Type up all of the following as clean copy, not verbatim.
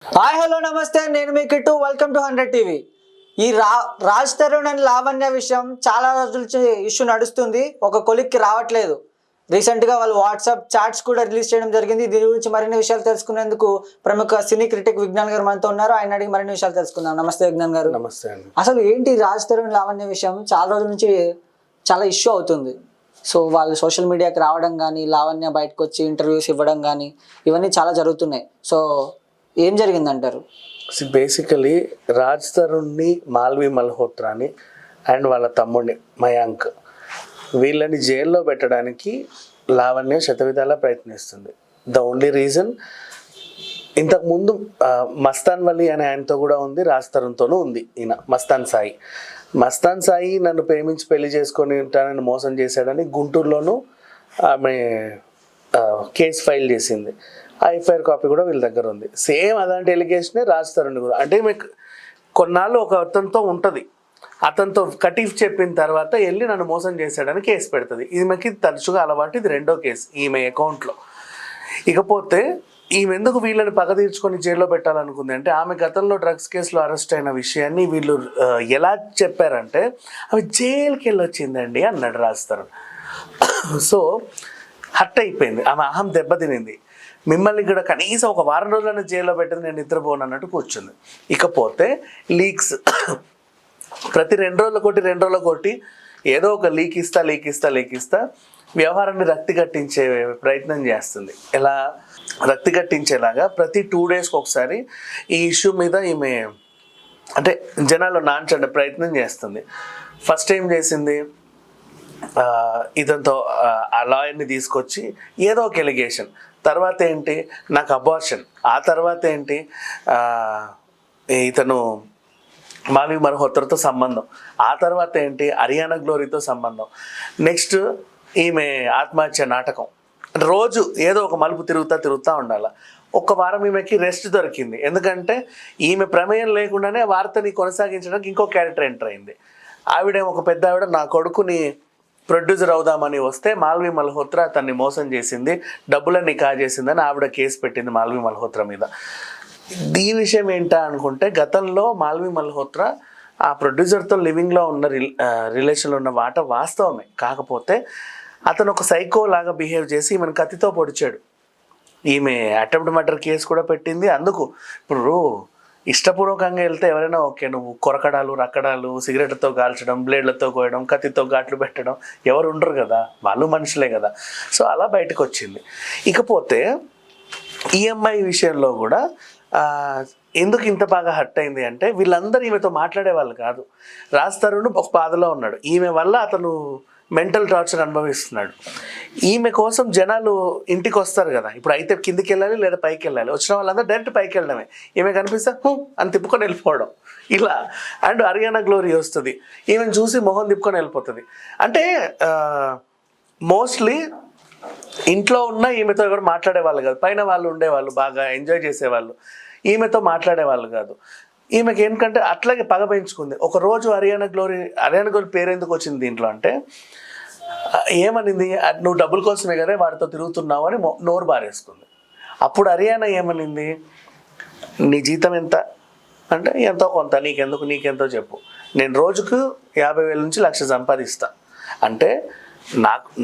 Hi hello నమస్తే, నేను మీ kit. Welcome to 100 TV. ఈ రాజ్ తరుణ్ అండ్ లావణ్య విషయం చాలా రోజుల నుంచి ఇష్యూ నడుస్తుంది. ఒక కొలిక్కి రావట్లేదు. రీసెంట్గా వాళ్ళు వాట్సాప్ చాట్స్ కూడా రిలీజ్ చేయడం జరిగింది. దీని గురించి మరిన్ని విషయాలు తెలుసుకునేందుకు ప్రముఖ సినీ క్రిటిక్ విజ్ఞాన్ గారు మనతో ఉన్నారు. ఆయన అడిగి మరిన్ని విషయాలు తెలుసుకుందాం. నమస్తే విజ్ఞాన్ గారు. నమస్తే అండి. అసలు ఏంటి రాజ్ తరుణ్ లావణ్య విషయం చాలా రోజుల నుంచి చాలా ఇష్యూ అవుతుంది. సో వాళ్ళు సోషల్ మీడియాకి రావడం కానీ, లావణ్య బయటకు వచ్చి ఇంటర్వ్యూస్ ఇవ్వడం కానీ ఇవన్నీ చాలా జరుగుతున్నాయి. సో ఏం జరిగిందంటారు? బేసికలీ రాజ్ తరుణ్ని, మాల్వి మల్హోత్రాని అండ్ వాళ్ళ తమ్ముడిని మయాంక్ వీళ్ళని జైల్లో పెట్టడానికి లావణ్య శతవిధాలా ప్రయత్నిస్తుంది. ద ఓన్లీ రీజన్, ఇంతకుముందు మస్తాన్ వలి అనే ఆయనతో కూడా ఉంది, రాజ్ తరుణ్తోనూ ఉంది. ఈయన మస్తాన్ సాయి నన్ను ప్రేమించి పెళ్లి చేసుకొని ఉంటానని మోసం చేశాడని గుంటూరులోనూ ఆమె కేసు ఫైల్ చేసింది. ఆ ఎఫ్ఐఆర్ కాపీ కూడా వీళ్ళ దగ్గర ఉంది. సేమ్ అలాంటి ఎలిగేషనే రాజ్ తరుణ్ కూడా. అంటే మీకు కొన్నాళ్ళు ఒక అతనితో ఉంటుంది, అతనితో కటీఫ్ చెప్పిన తర్వాత వెళ్ళి నన్ను మోసం చేశాడని కేసు పెడుతుంది. ఈమెకి తరచుగా అలవాటు, ఇది రెండో కేసు ఈమె అకౌంట్లో. ఇకపోతే ఈమె ఎందుకు వీళ్ళని పగ తీర్చుకొని జైల్లో పెట్టాలనుకుంది అంటే, ఆమె గతంలో డ్రగ్స్ కేసులో అరెస్ట్ అయిన విషయాన్ని వీళ్ళు ఎలా చెప్పారంటే, అవి జైలుకి వెళ్ళొచ్చిందండి అన్నాడు రాజ్ తరుణ్. సో హర్ట్ అయిపోయింది, ఆమె అహం దెబ్బతినింది. మిమ్మల్ని కూడా కనీసం ఒక వారం రోజులైనా జైల్లో పెట్టింది, నేను నిద్రపోను అన్నట్టు కూర్చుంది. ఇకపోతే లీక్స్ ప్రతి 2 రోజుల కోటి ఏదో ఒక లీక్ ఇస్తా వ్యవహారాన్ని రక్తి కట్టించే ప్రయత్నం చేస్తుంది. ఎలా రక్తి కట్టించేలాగా ప్రతి 2 డేస్కి ఒకసారి ఈ ఇష్యూ మీద ఈమె అంటే జనాలు నాంచే ప్రయత్నం చేస్తుంది. ఫస్ట్ ఏం చేసింది, ఇదంతో ఆ లాయర్ని తీసుకొచ్చి ఏదో ఒక ఎలిగేషన్, తర్వాత ఏంటి నాకు అబార్షన్, ఆ తర్వాత ఏంటి ఇతను మాల్వి మల్హోత్రాతో సంబంధం, ఆ తర్వాత ఏంటి హరియానా గ్లోరీతో సంబంధం, నెక్స్ట్ ఈమె ఆత్మహత్య నాటకం. రోజు ఏదో ఒక మలుపు తిరుగుతూ ఉండాలి. ఒక్క వారం ఈమెకి రెస్ట్ దొరికింది, ఎందుకంటే ఈమె ప్రమేయం లేకుండానే వార్తని కొనసాగించడానికి ఇంకో క్యారెక్టర్ ఎంటర్ అయింది. ఆవిడ ఒక పెద్ద ఆవిడ నా కొడుకుని ప్రొడ్యూసర్ అవుదామని వస్తే మాల్వి మల్హోత్రా తన్ని మోసం చేసింది, డబ్బులన్నీ కాజేసిందని ఆవిడ కేసు పెట్టింది మాల్వి మల్హోత్రా మీద. ఈ విషయం ఏంటా అనుకుంటే, గతంలో మాల్వి మల్హోత్రా ఆ ప్రొడ్యూసర్తో లివింగ్లో ఉన్న రిలేషన్లో ఉన్న మాట వాస్తవమే. కాకపోతే అతను ఒక సైకో లాగా బిహేవ్ చేసి ఈమెను కత్తితో పొడిచాడు. ఈమె అటెంప్ట్ మర్డర్ కేసు కూడా పెట్టింది. అందుకు ఇప్పుడు ఇష్టపూర్వకంగా వెళ్తే ఎవరైనా ఓకే, నువ్వు కొరకడాలు, రక్కడాలు, సిగరెట్లతో కాల్చడం, బ్లేడ్లతో కోయడం, కత్తితో ఘాట్లు పెట్టడం ఎవరు ఉండరు కదా, వాళ్ళు మనుషులే కదా. సో అలా బయటకు వచ్చింది. ఇకపోతే ఈఎంఐ విషయంలో కూడా ఎందుకు ఇంత బాగా హర్ట్ అయింది అంటే, వీళ్ళందరూ ఈమెతో మాట్లాడే వాళ్ళు కాదు. రాజ్ తరుణ్ ఒక బాధలో ఉన్నాడు, ఈమె వల్ల అతను మెంటల్ టార్చర్ అనుభవిస్తున్నాడు. ఈమె కోసం జనాలు ఇంటికి వస్తారు కదా, ఇప్పుడు అయితే కిందికి వెళ్ళాలి లేదా పైకి వెళ్ళాలి, వచ్చిన వాళ్ళందరూ డైరెక్ట్ పైకి వెళ్ళడమే. ఈమె కనిపిస్తే అని తిప్పుకొని వెళ్ళిపోవడం ఇలా. అండ్ హరియానా గ్లోరీ వస్తుంది, ఈమెను చూసి మొహం తిప్పుకొని వెళ్ళిపోతుంది. అంటే మోస్ట్లీ ఇంట్లో ఉన్న ఈమెతో ఎవరు మాట్లాడేవాళ్ళు కాదు, పైన వాళ్ళు ఉండేవాళ్ళు, బాగా ఎంజాయ్ చేసేవాళ్ళు, ఈమెతో మాట్లాడేవాళ్ళు కాదు. ఈమెకి ఏంటంటే అట్లాగే పగ పెంచుకుంది. ఒకరోజు హరియానా గ్లోరీ పేరు ఎందుకు వచ్చింది దీంట్లో అంటే, ఏమనింది, నువ్వు డబ్బుల కోసమే కదా వాడితో తిరుగుతున్నావు అని నోరు బారేసుకుంది. అప్పుడు హరియానా ఏమనింది, నీ జీతం ఎంత అంటే, ఎంతో కొంత, నీకెంతో చెప్పు, నేను రోజుకు 50,000 నుంచి 1,00,000 సంపాదిస్తా అంటే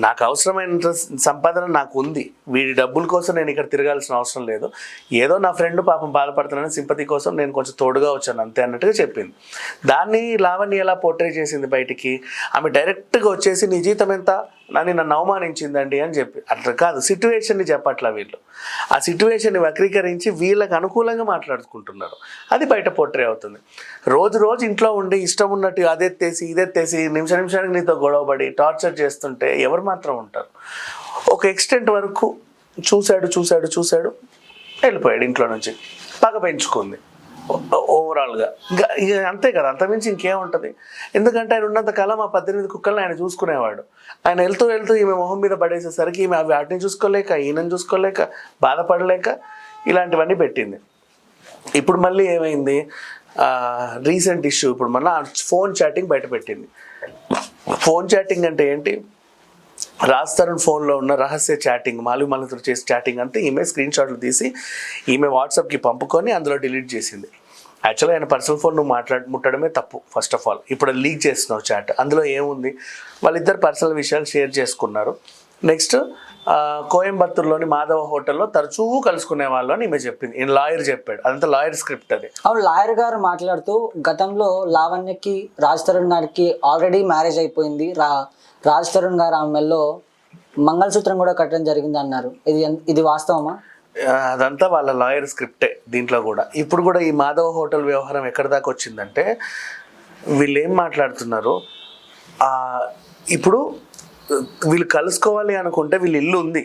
నాకు అవసరమైన సంపాదన నాకు ఉంది, వీడి డబ్బుల కోసం నేను ఇక్కడ తిరగాల్సిన అవసరం లేదు, ఏదో నా ఫ్రెండ్ పాపం బాధపడుతున్నాను సింపతి కోసం నేను కొంచెం తోడుగా వచ్చాను అంతే అన్నట్టుగా చెప్పింది. దాన్ని లావణ్య ఎలా పోర్ట్రే చేసింది బయటికి, ఆమె డైరెక్ట్గా వచ్చేసి నీ జీతం ఎంత నన్ను అవమానించిందండి అని చెప్పి. అట్లా కాదు, సిట్యువేషన్ని చెప్పట్లా వీళ్ళు, ఆ సిట్యువేషన్ని వక్రీకరించి వీళ్ళకి అనుకూలంగా మాట్లాడుకుంటున్నారు, అది బయట పోర్ట్రే అవుతుంది. రోజు ఇంట్లో ఉండి ఇష్టం ఉన్నట్టు అదెత్తేసి ఇదెత్తేసి నిమిషానికి నీతో గొడవపడి టార్చర్ చేస్తుంటే ఎవరు మాత్రం ఉంటారు. ఒక ఎక్స్టెంట్ వరకు చూశాడు వెళ్ళిపోయాడు ఇంట్లో నుంచి, పగ పెంచుకుంది ఓవరాల్గా. ఇక అంతే కదా, అంతమించి ఇంకేముంటుంది. ఎందుకంటే ఆయన ఉన్నంత కాలం ఆ 18 కుక్కల్ని ఆయన చూసుకునేవాడు. ఆయన వెళ్తూ ఈమె మొహం మీద పడేసేసరికి ఈమె వాటిని చూసుకోలేక, ఈయనని చూసుకోలేక, బాధపడలేక ఇలాంటివన్నీ పెట్టింది. ఇప్పుడు మళ్ళీ ఏమైంది, రీసెంట్ ఇష్యూ, ఇప్పుడు మళ్ళీ ఫోన్ చాటింగ్ బయట పెట్టింది. ఫోన్ చాటింగ్ అంటే ఏంటి, రాజ్ తరుణ్ ఫోన్లో ఉన్న రహస్య చాటింగ్ మాలుమాలతో చేసి చాటింగ్ అంతా ఈమె స్క్రీన్ షాట్లు తీసి ఈమె వాట్సాప్కి పంపుకొని అందులో డిలీట్ చేసింది. యాక్చువల్గా ఆయన పర్సనల్ ఫోన్ నువ్వు ముట్టడమే తప్పు ఫస్ట్ ఆఫ్ ఆల్. ఇప్పుడు లీక్ చేస్తున్నావు చాట్, అందులో ఏముంది? వాళ్ళిద్దరు పర్సనల్ విషయాలు షేర్ చేసుకున్నారు. నెక్స్ట్ కోయంబత్తూరులోని మాధవ హోటల్లో తరచూ కలుసుకునే వాళ్ళు అని ఈమె చెప్పింది. ఈయన లాయర్ చెప్పాడు, అదంతా లాయర్ స్క్రిప్ట్ అది. అవును, లాయర్ గారు మాట్లాడుతూ గతంలో లావణ్యకి రాజ్ తరుణ్ గారికి ఆల్రెడీ మ్యారేజ్ అయిపోయింది, రాజ్ తరుణ్ గారు ఆమెలో మంగళసూత్రం కూడా కట్టడం జరిగింది అన్నారు. ఇది వాస్తవమా? అదంతా వాళ్ళ లాయర్ స్క్రిప్టే దీంట్లో కూడా. ఇప్పుడు కూడా ఈ మాధవ హోటల్ వ్యవహారం ఎక్కడి దాకా వచ్చిందంటే వీళ్ళు ఏం మాట్లాడుతున్నారు, ఇప్పుడు వీళ్ళు కలుసుకోవాలి అనుకుంటే వీళ్ళ ఇల్లు ఉంది,